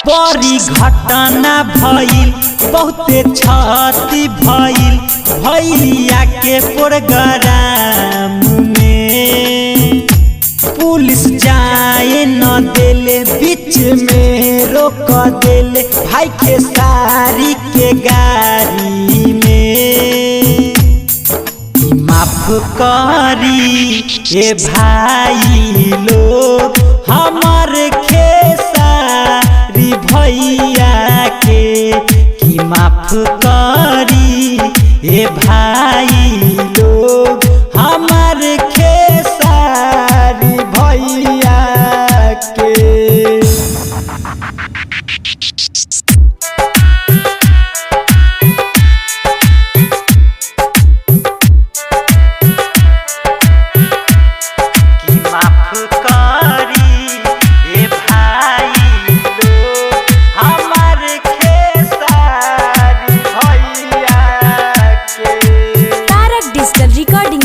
बड़ी घटना भइल बहुते क्षति भइल भैया के प्रोग्राम में पुलिस जाए न देले बीच में रोक देले भाई के सारी के गाड़ी में माफ करी ए भाई लोग हमार खेसारी भैया के कि माफ करी ए भाई लोग हमार खेसारी भैया के।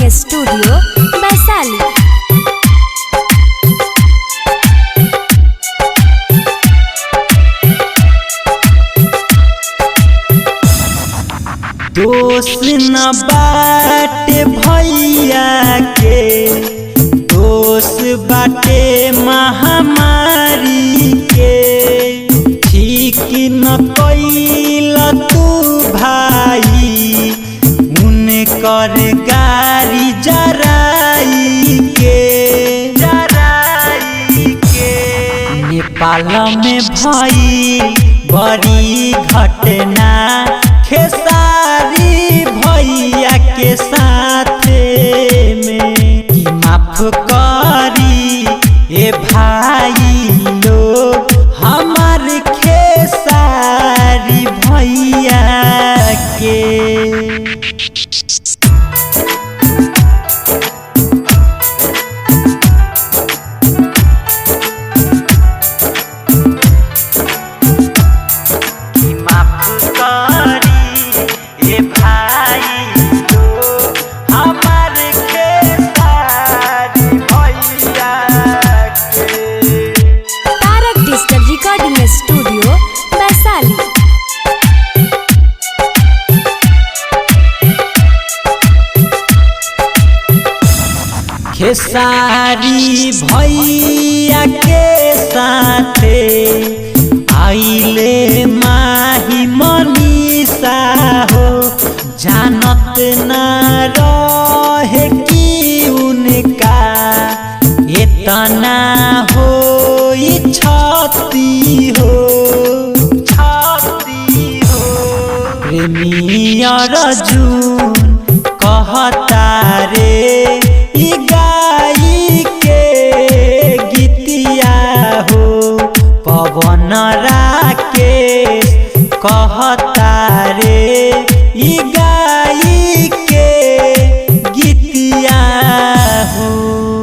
स्टूडियो वैशाली। दोस्त न बाटे भैया के दोस्त बाटे महामारी के ठीक न कैल तू भाई उनकर गाड़ी जराई के नेपाल में भई बड़ी घटना खेसारी भैया के साथ में कि माफ करी ए भाई लोग हमार खेसारी भैया के। स्टूडियो वैशाली। खेसारी भैया के साथे आइले माही मनीषा हो जानत न रहे कि उनका इतना हो छाती हो प्रेमी अर्जुन कहता रे ई गाई के गीतिया हो पवन राकेश कहता रे